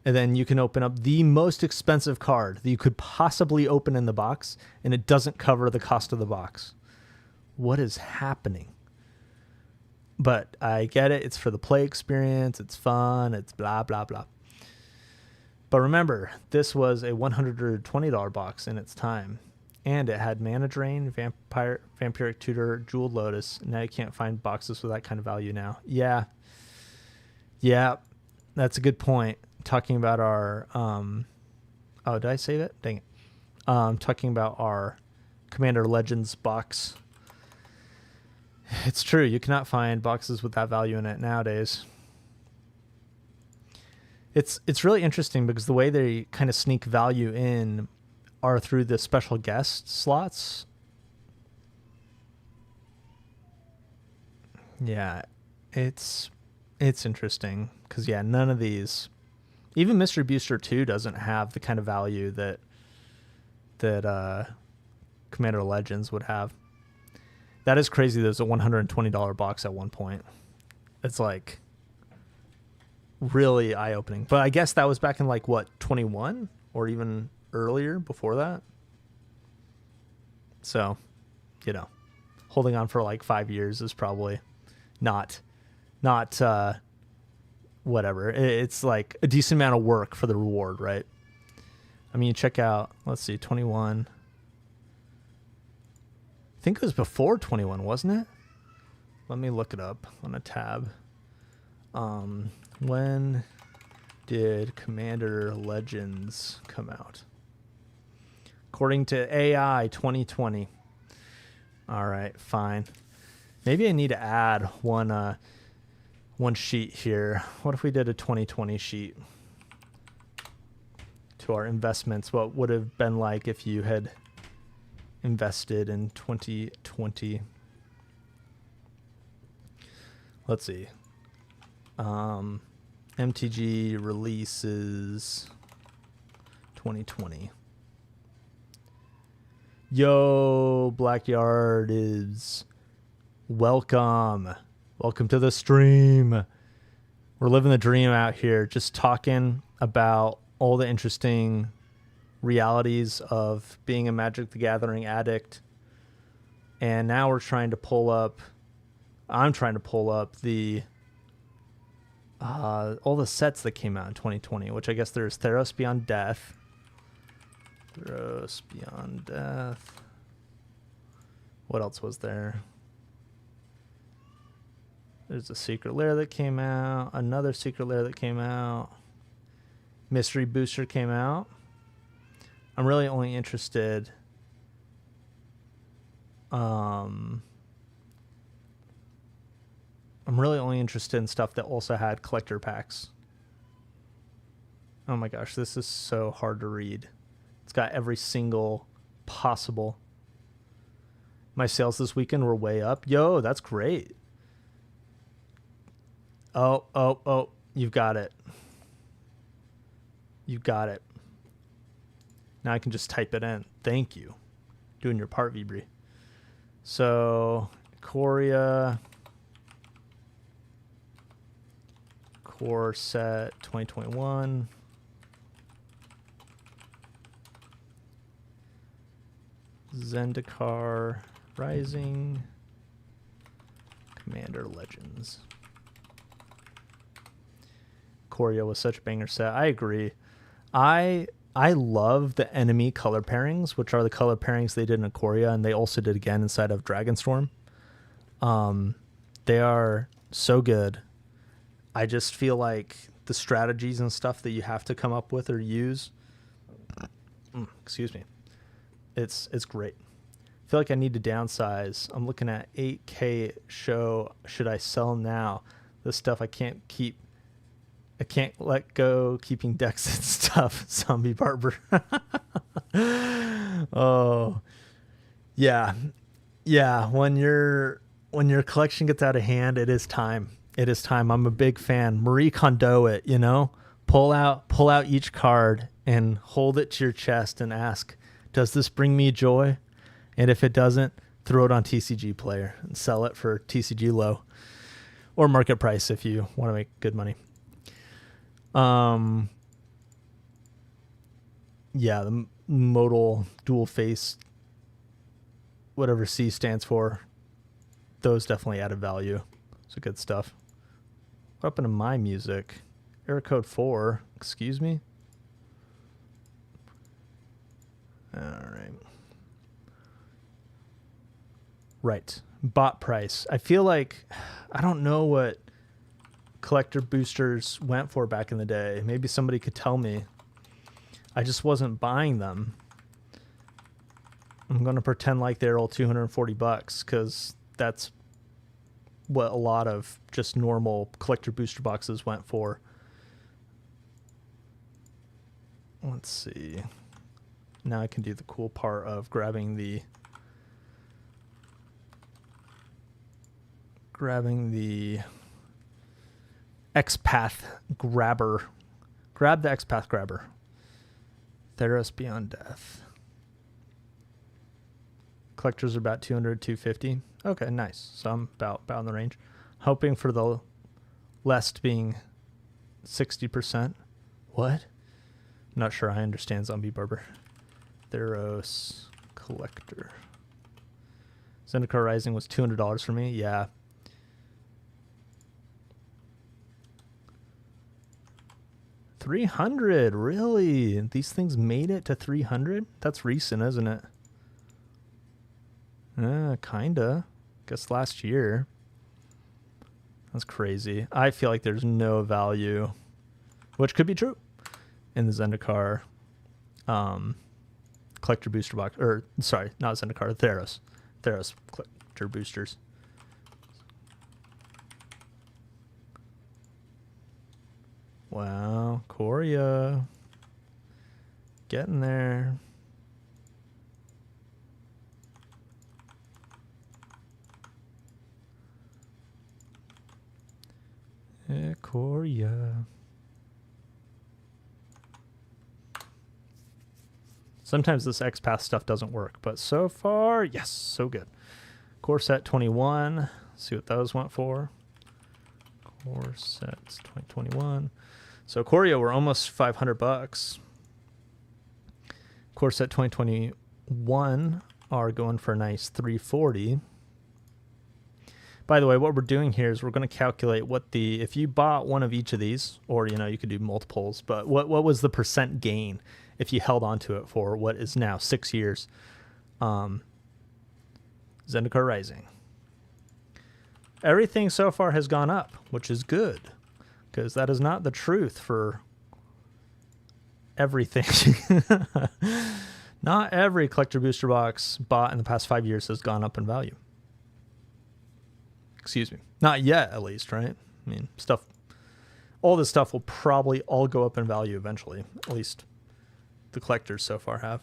and then you can open up the most expensive card that you could possibly open in the box, and it doesn't cover the cost of the box. What is happening? But I get it. It's for the play experience. It's fun. It's blah, blah, blah. But remember, this was a $120 box in its time. And it had Mana Drain, Vampiric Tutor, Jeweled Lotus. Now you can't find boxes with that kind of value now. Yeah. Yeah, that's a good point. Talking about our... oh, did I save it? Dang it. Talking about our Commander Legends box. It's true. You cannot find boxes with that value in it nowadays. It's really interesting because the way they kind of sneak value in are through the special guest slots. Yeah, it's interesting because none of these, even Mystery Booster 2 doesn't have the kind of value that Commander Legends would have. That is crazy. There's a $120 box at one point. It's like really eye-opening. But I guess that was back in like what, 21 or even earlier before that. So, holding on for like 5 years is probably not whatever. It's like a decent amount of work for the reward, right? I mean, you check out, let's see, 21. I think it was before 21, wasn't it? Let me look it up on a tab. When did Commander Legends come out? According to AI, 2020. All right, fine. Maybe I need to add one sheet here. What if we did a 2020 sheet to our investments? What would have been like if you had invested in 2020? Let's see. MTG releases 2020. Yo, Blackyard is welcome. Welcome to the stream. We're living the dream out here, just talking about all the interesting realities of being a Magic the Gathering addict. And now I'm trying to pull up the all the sets that came out in 2020, which I guess there's Theros Beyond Death. Theros Beyond Death. What else was there? There's a Secret Lair that came out. Another Secret Lair that came out. Mystery Booster came out. I'm really only interested... I'm really only interested in stuff that also had collector packs. Oh my gosh, this is so hard to read. It's got every single possible. My sales this weekend were way up. Yo, that's great. Oh, you've got it. You've got it. Now I can just type it in. Thank you. Doing your part, Vibri. So, Korea... Core set 2021. Zendikar Rising. Commander Legends. Corio was such a banger set. I agree. I love the enemy color pairings, which are the color pairings they did in Ikoria, and they also did again inside of Dragonstorm. They are so good. I just feel like the strategies and stuff that you have to come up with or use, excuse me, it's great. I feel like I need to downsize. I'm looking at 8K show. Should I sell now? This stuff I can't keep. I can't let go keeping decks and stuff. Zombie Barber. Oh, yeah. Yeah. When your collection gets out of hand, it is time. It is time. I'm a big fan. Marie Kondo it, you know, pull out each card and hold it to your chest and ask, does this bring me joy? And if it doesn't, throw it on TCG Player and sell it for TCG low or market price if you want to make good money. Yeah, the modal dual face, whatever C stands for, those definitely added value. So good stuff. What happened to my music? Error code 4. Excuse me. All right. Right. Bot price. I feel like I don't know what collector boosters went for back in the day. Maybe somebody could tell me. I just wasn't buying them. I'm going to pretend like they're all $240 because that's what a lot of just normal collector booster boxes went for. Let's see. Now I can do the cool part of grabbing the X-Path grabber. Grab the X-Path grabber. Theros Beyond Death. Collectors are about 200, 250. Okay, nice. So I'm about in the range. Hoping for the lest being 60%. What? Not sure I understand Zombie Barber. Theros Collector. Zendikar Rising was $200 for me. Yeah. $300, really? These things made it to 300? That's recent, isn't it? Kinda. Guess last year. That's crazy. I feel like there's no value, which could be true, in the Zendikar collector booster box. Or, sorry, not Zendikar, Theros. Theros collector boosters. Wow, Coria. Getting there. Coria. Sometimes this X-Path stuff doesn't work, but so far, yes, so good. Core set 21. See what those went for. Core sets 2021. So Corio were almost $500. Core set 2021 are going for a nice 340. By the way, what we're doing here is we're going to calculate what if you bought one of each of these, or, you know, you could do multiples, but what was the percent gain if you held on to it for what is now 6 years? Zendikar Rising. Everything so far has gone up, which is good, because that is not the truth for everything. Not every collector booster box bought in the past 5 years has gone up in value. Excuse me. Not yet, at least, right? I mean, all this stuff will probably all go up in value eventually. At least the collectors so far have.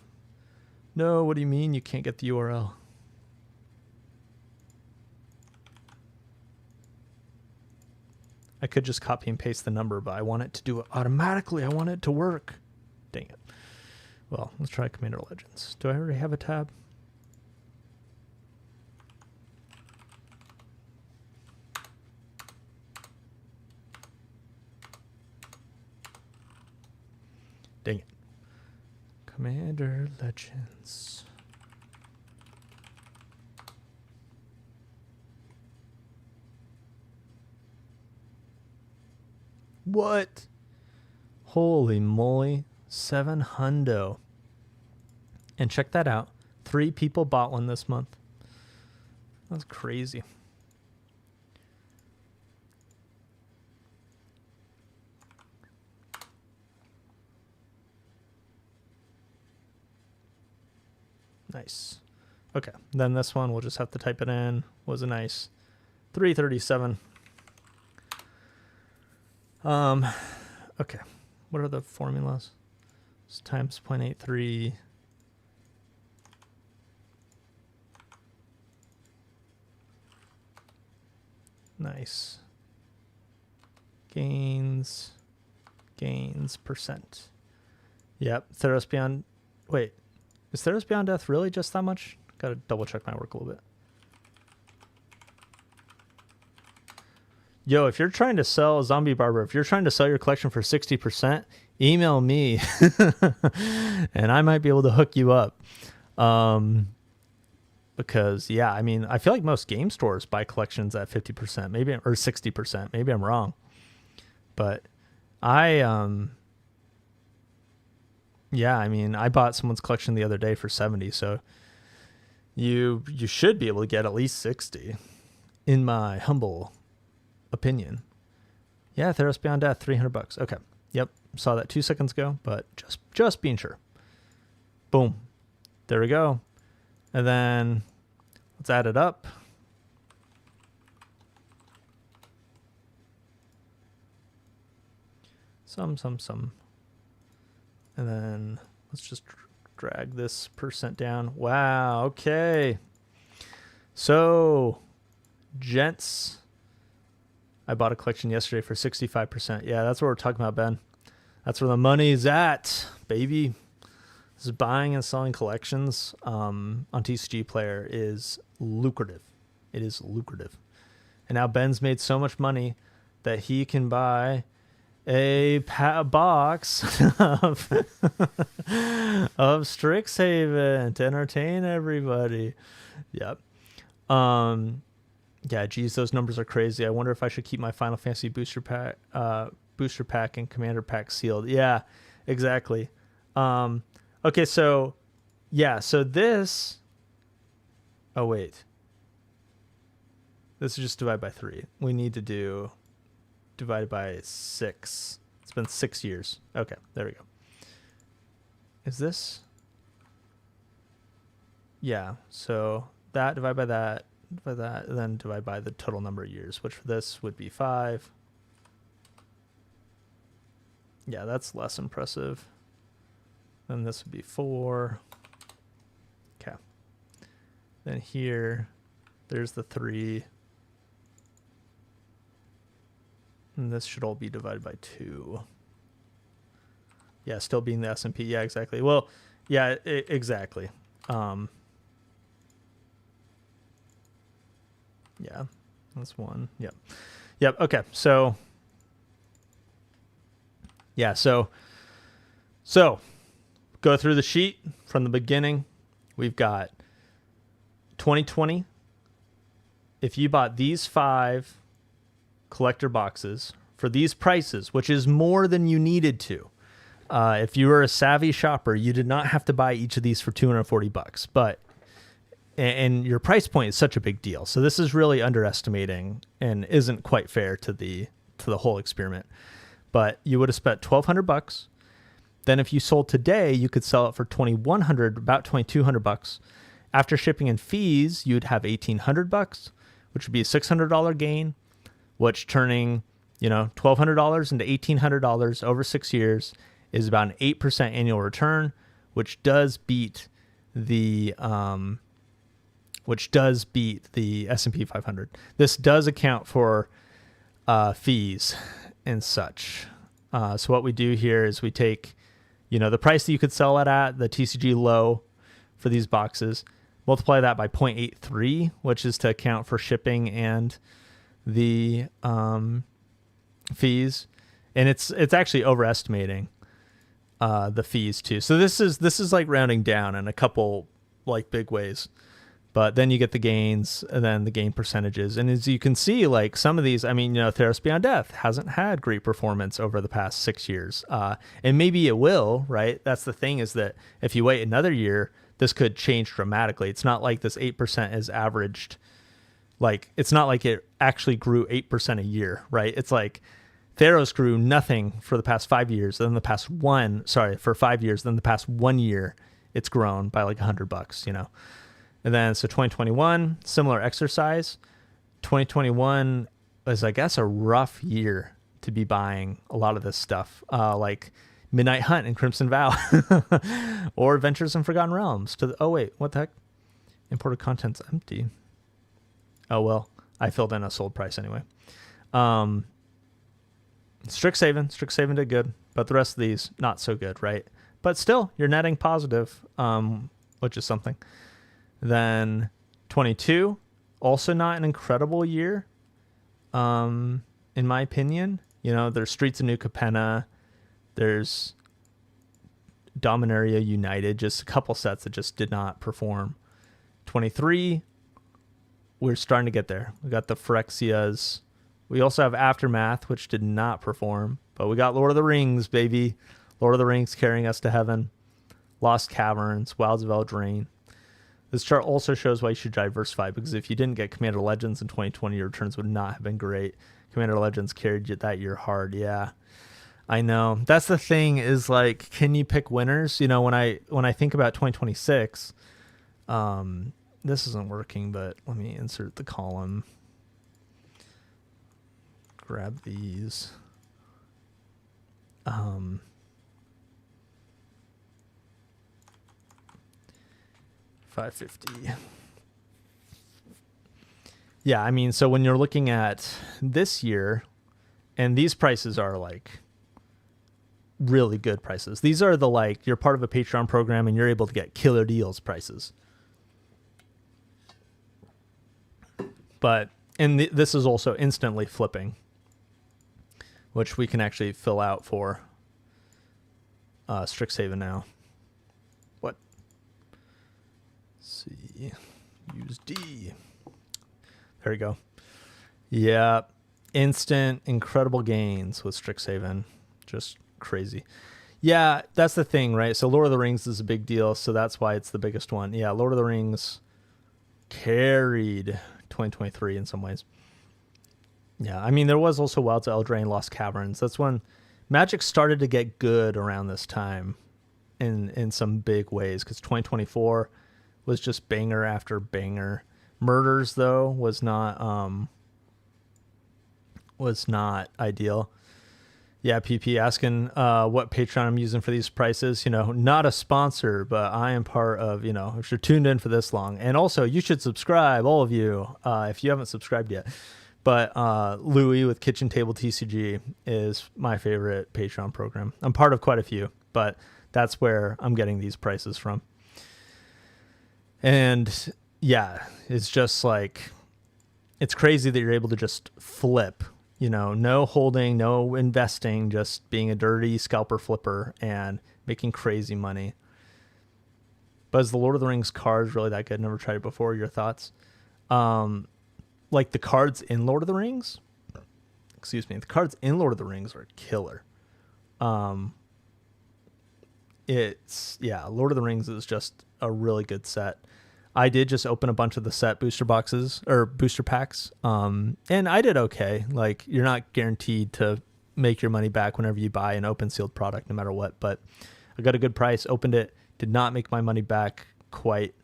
No, what do you mean you can't get the URL? I could just copy and paste the number, but I want it to do it automatically. I want it to work. Dang it. Well, let's try Commander Legends. Do I already have a tab? Dang it. Commander Legends. What? Holy moly. 700. And check that out. 3 people bought one this month. That's crazy. Nice. Okay, then this one we'll just have to type it in. Was a nice 337. Okay. What are the formulas? It's times 0.83. Nice. Gains percent. Yep. Theros Beyond. Wait. Is Theros Beyond Death really just that much? Gotta double check my work a little bit. Yo, if you're trying to sell Zombie Barber, if you're trying to sell your collection for 60%, email me and I might be able to hook you up. Because yeah, I mean, I feel like most game stores buy collections at 50%, maybe, or 60%. Maybe I'm wrong. But yeah, I mean, I bought someone's collection the other day for 70, so you should be able to get at least 60, in my humble opinion. Yeah, Theros Beyond Death, $300. Okay, yep, saw that 2 seconds ago, but just being sure. Boom, there we go, and then let's add it up. Some. And then let's just drag this percent down. Wow, okay. So, gents, I bought a collection yesterday for 65%. Yeah, that's what we're talking about, Ben. That's where the money's at, baby. This is buying and selling collections on TCG Player is lucrative. It is lucrative. And now Ben's made so much money that he can buy a box of Strixhaven to entertain everybody. Yep. Yeah, geez, those numbers are crazy. I wonder if I should keep my Final Fantasy booster pack and Commander pack sealed. Yeah, exactly. Okay, so yeah, so this. Oh wait, this is just divided by 3. We need to do divided by 6. It's been 6 years. Okay, there we go. Is this? Yeah, so that divided by that, and then divide by the total number of years, which for this would be 5. Yeah, that's less impressive. Then this would be 4. Okay. Then here, there's the 3. And this should all be divided by 2. Yeah, still being the S&P. Yeah, exactly. Well, yeah, exactly. Yeah, that's 1. Yep. Okay. So, yeah. So go through the sheet from the beginning. We've got 2020. If you bought these 5 collector boxes for these prices, which is more than you needed to. If you were a savvy shopper, you did not have to buy each of these for $240, but and your price point is such a big deal. So this is really underestimating and isn't quite fair to the whole experiment. But you would have spent $1,200. Then if you sold today, you could sell it for $2,100, about $2,200. After shipping and fees, you'd have $1,800, which would be a $600 gain, which turning, $1,200 into $1,800 over 6 years is about an 8% annual return, which does beat the S&P 500. This does account for fees and such. So what we do here is we take, the price that you could sell it at, the TCG low for these boxes, multiply that by 0.83, which is to account for shipping and the fees. And it's actually overestimating the fees too. So this is like rounding down in a couple like big ways. But then you get the gains and then the gain percentages. And as you can see, like some of these, I mean, Theros Beyond Death hasn't had great performance over the past 6 years. And maybe it will, right? That's the thing, is that if you wait another year, this could change dramatically. It's not like this 8% is averaged. Like, it's not like it actually grew 8% a year, right? It's like Theros grew nothing for the past 5 years. Then for 5 years, then the past 1 year, it's grown by like $100, And then, so 2021, similar exercise. 2021 was, I guess, a rough year to be buying a lot of this stuff, like Midnight Hunt and Crimson Vow, or Adventures in Forgotten Realms. Oh, wait, what the heck? Imported content's empty. Oh, well, I filled in a sold price anyway. Strixhaven did good, but the rest of these, not so good, right? But still, you're netting positive, which is something. Then 22, also not an incredible year, in my opinion. There's Streets of New Capenna, there's Dominaria United, just a couple sets that just did not perform. 23, we're starting to get there. We got the Phyrexias. We also have Aftermath, which did not perform, but we got Lord of the Rings, baby. Lord of the Rings carrying us to heaven. Lost Caverns, Wilds of Eldraine. This chart also shows why you should diversify, because if you didn't get Commander Legends in 2020, your returns would not have been great. Commander Legends carried you that year hard. Yeah, I know. That's the thing, is like, can you pick winners? When I think about 2026, this isn't working, but let me insert the column. Grab these. 550. Yeah, I mean, so when you're looking at this year, and these prices are like really good prices. These are the, like, you're part of a Patreon program and you're able to get killer deals prices. But, and this is also instantly flipping, which we can actually fill out for Strixhaven now. What? Let's see, use D. There we go. Yeah, instant incredible gains with Strixhaven. Just crazy. Yeah, that's the thing, right? So Lord of the Rings is a big deal, so that's why it's the biggest one. Yeah, Lord of the Rings carried 2023 in some ways. Yeah, I mean, there was also Wilds of Eldraine, Lost Caverns. That's when Magic started to get good around this time in some big ways, because 2024 was just banger after banger. Murders, though, was not ideal. Yeah, PP asking what Patreon I'm using for these prices. Not a sponsor, but I am part of, if you're tuned in for this long. And also, you should subscribe, all of you, if you haven't subscribed yet. But Louis with Kitchen Table TCG is my favorite Patreon program. I'm part of quite a few, but that's where I'm getting these prices from. And yeah, it's just like, it's crazy that you're able to just flip, no holding, no investing, just being a dirty scalper flipper and making crazy money. But is the Lord of the Rings cards really that good? Never tried it before. Your thoughts? Like the cards in Lord of the Rings? Excuse me. The cards in Lord of the Rings are killer. Lord of the Rings is just a really good set. I did just open a bunch of the set booster boxes or booster packs. And I did okay. Like, you're not guaranteed to make your money back whenever you buy an open sealed product, no matter what, but I got a good price, opened it, did not make my money back quite.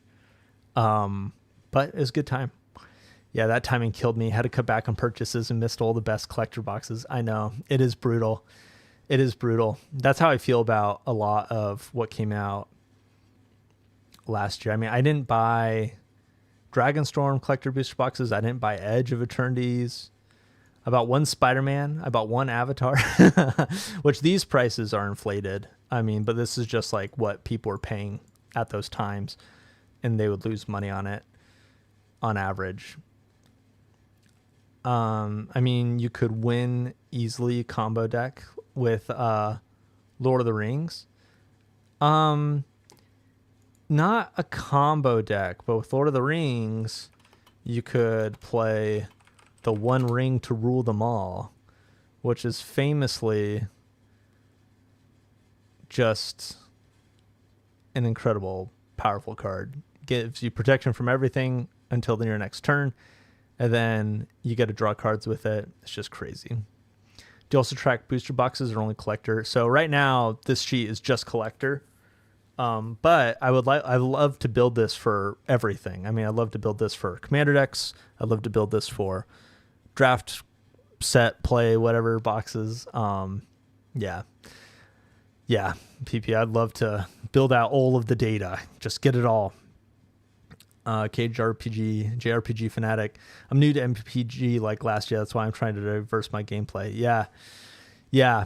But it was a good time. Yeah, that timing killed me. Had to cut back on purchases and missed all the best collector boxes. I know, it is brutal. It is brutal. That's how I feel about a lot of what came out last year. I mean, I didn't buy Dragonstorm collector booster boxes. I didn't buy Edge of Eternities. I bought one Spider-Man. I bought one Avatar, which these prices are inflated. I mean, but this is just like what people were paying at those times, and they would lose money on it on average. I mean, you could win easily combo deck with Lord of the Rings. Not a combo deck, but with Lord of the Rings, you could play the One Ring to Rule Them All, which is famously just an incredible, powerful card. Gives you protection from everything until your next turn, and then you get to draw cards with it. It's just crazy. Do you also track booster boxes or only collector? So right now, this sheet is just collector. But I love to build this for everything. I mean, I'd love to build this for commander decks. I'd love to build this for draft, set, play, whatever boxes. Yeah, PP. I'd love to build out all of the data. Just get it all. Cage RPG, JRPG fanatic. I'm new to MPG like last year. That's why I'm trying to diverse my gameplay. Yeah.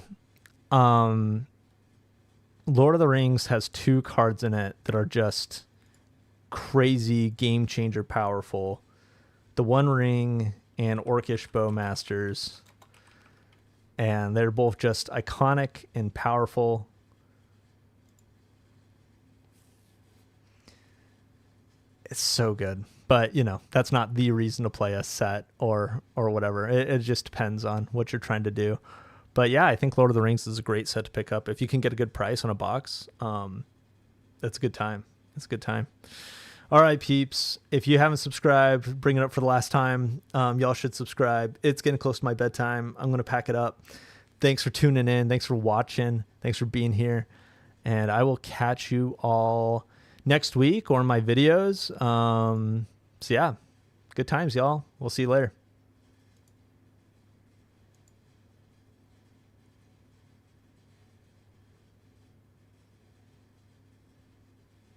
Lord of the Rings has 2 cards in it that are just crazy game changer powerful. The One Ring and Orcish Bowmasters. And they're both just iconic and powerful. It's so good. But, that's not the reason to play a set or whatever. It just depends on what you're trying to do. But yeah, I think Lord of the Rings is a great set to pick up. If you can get a good price on a box, that's a good time. It's a good time. All right, peeps. If you haven't subscribed, bring it up for the last time. Y'all should subscribe. It's getting close to my bedtime. I'm going to pack it up. Thanks for tuning in. Thanks for watching. Thanks for being here. And I will catch you all next week or in my videos. So yeah, good times, y'all. We'll see you later.